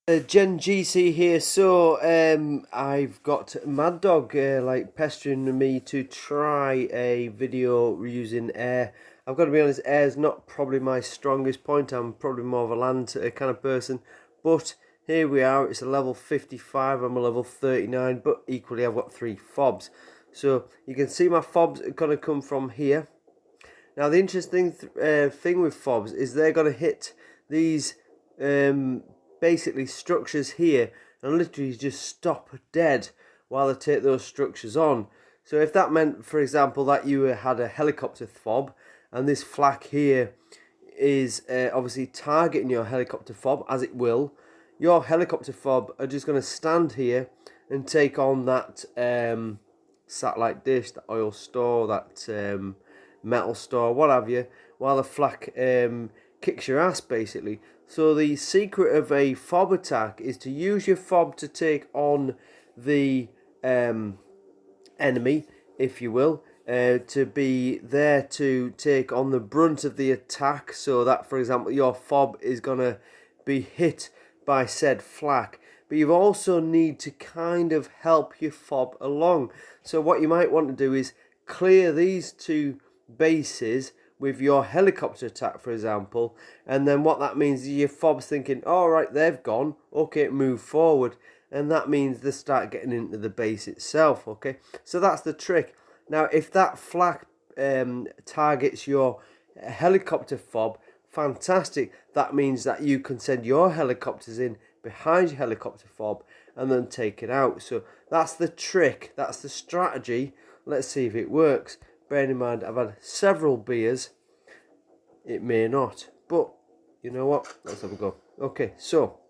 Gen GC here. So I've got Mad Dog like pestering me to try a video using air. I've got to be honest, air is not probably my strongest point. I'm probably more of a land kind of person. But here we are. It's a level 55. I'm a level 39. But equally, I've got 3 fobs. So you can see my fobs are going to come from here. Now the interesting thing with fobs is they're going to hit these basically structures here and literally just stop dead while they take those structures on. So if that meant, for example, that you had a helicopter fob and this flak here is obviously targeting your helicopter fob, as it will, your helicopter fob are just going to stand here and take on that satellite dish, that oil store, that metal store, what have you, while the flak kicks your ass basically. So the secret of a fob attack is to use your fob to take on the enemy, if you will, to be there to take on the brunt of the attack, so that, for example, your fob is going to be hit by said flak. But you also need to kind of help your fob along. So what you might want to do is clear these two bases with your helicopter attack, for example, and then what that means is your fob's thinking, all right, they've gone, okay, move forward, and that means they start getting into the base itself. Okay, so that's the trick. Now if that flak targets your helicopter fob, fantastic. That means that you can send your helicopters in behind your helicopter fob and then take it out. So that's the trick, that's the strategy. Let's see if it works. Bearing in mind, I've had several beers. It may not, but you know what? Let's have a go. Okay, so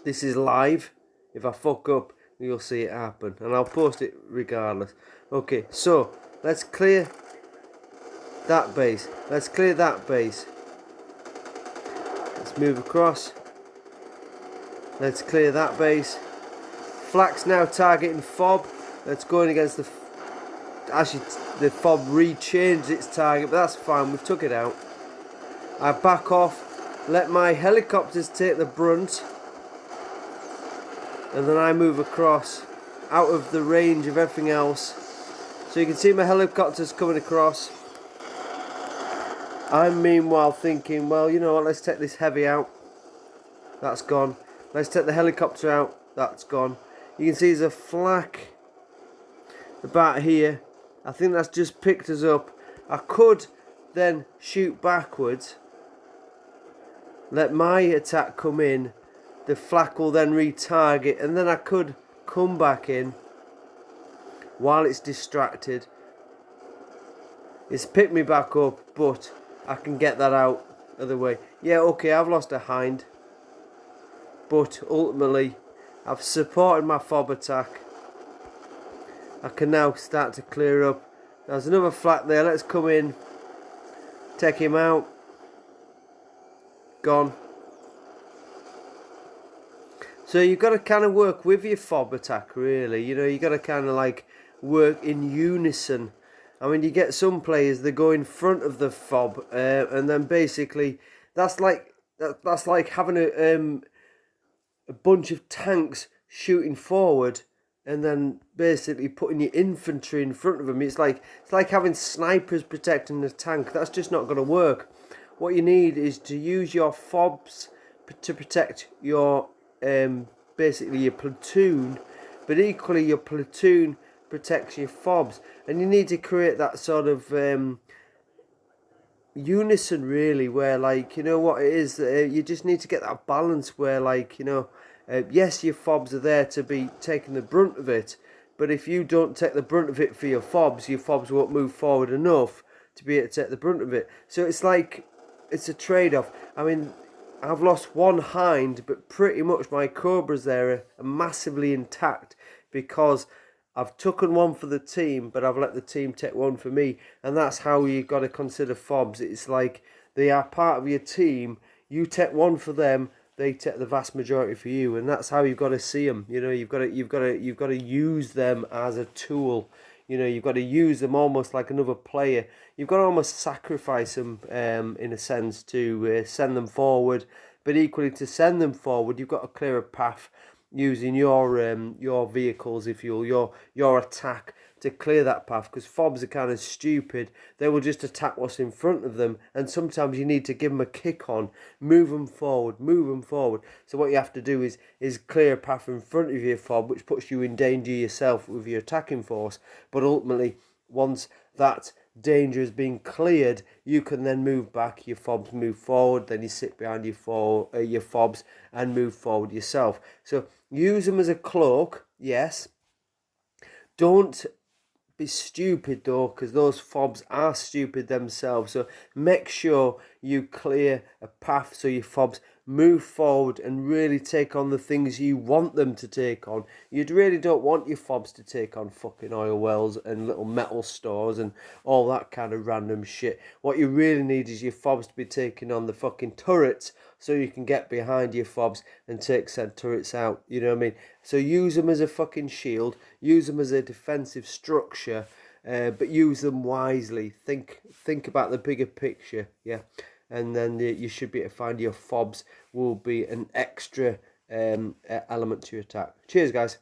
this is live. If I fuck up, you'll see it happen, and I'll post it regardless. Okay, so let's clear that base. Let's clear that base. Let's move across. Let's clear that base. Flak's now targeting fob. Let's go in against the... Actually, the fob re-changed its target, but that's fine. We've took it out. I back off, let my helicopters take the brunt, and then I move across out of the range of everything else. So you can see my helicopters coming across. I'm meanwhile thinking, well, you know what, let's take this heavy out. That's gone. Let's take the helicopter out. That's gone. You can see there's a flak about here. I think that's just picked us up. I could then shoot backwards, let my attack come in, the flak will then retarget, and then I could come back in while it's distracted. It's picked me back up, but I can get that out of the way. Yeah, okay, I've lost a hind, but ultimately I've supported my fob attack. I can now start to clear up. There's another flak there. Let's come in. Take him out. Gone. So you've got to kind of work with your fob attack, really. You know, you've got to kind of like work in unison. I mean, you get some players, they go in front of the fob, and then basically that's like having a bunch of tanks shooting forward, and then basically putting your infantry in front of them. It's like having snipers protecting the tank. That's just not going to work. What you need is to use your fobs to protect your basically your platoon, but equally your platoon protects your fobs, and you need to create that sort of unison, really, where, like, you know what it is, you just need to get that balance where, like, you know, yes, your fobs are there to be taking the brunt of it, but if you don't take the brunt of it for your fobs won't move forward enough to be able to take the brunt of it. So it's like, it's a trade-off. I mean, I've lost one hind, but pretty much my cobras there are massively intact because I've taken one for the team, but I've let the team take one for me. And that's how you've got to consider fobs. It's like they are part of your team. You take one for them, they take the vast majority for you, and that's how you've got to see them. You know, you've got to use them as a tool. You know, you've got to use them almost like another player. You've got to almost sacrifice them in a sense to send them forward. but equally to send them forward, you've got to clear a path using your vehicles, if you will, your attack to clear that path, because fobs are kind of stupid. They will just attack what's in front of them, and sometimes you need to give them a kick on, move them forward, move them forward. So what you have to do is clear a path in front of your fob, which puts you in danger yourself with your attacking force. But ultimately, once that danger has been cleared, you can then move back, your fobs move forward, then you sit behind your fobs and move forward yourself. So use them as a cloak, yes. Don't be stupid though, because those fobs are stupid themselves. So make sure you clear a path so your fobs move forward and really take on the things you want them to take on. You really don't want your fobs to take on fucking oil wells and little metal stores and all that kind of random shit. What you really need is your fobs to be taking on the fucking turrets, so you can get behind your fobs and take said turrets out. You know what I mean? So use them as a fucking shield, use them as a defensive structure, but use them wisely. Think about the bigger picture, yeah. And then you should be able to find your fobs will be an extra element to your attack. Cheers, guys.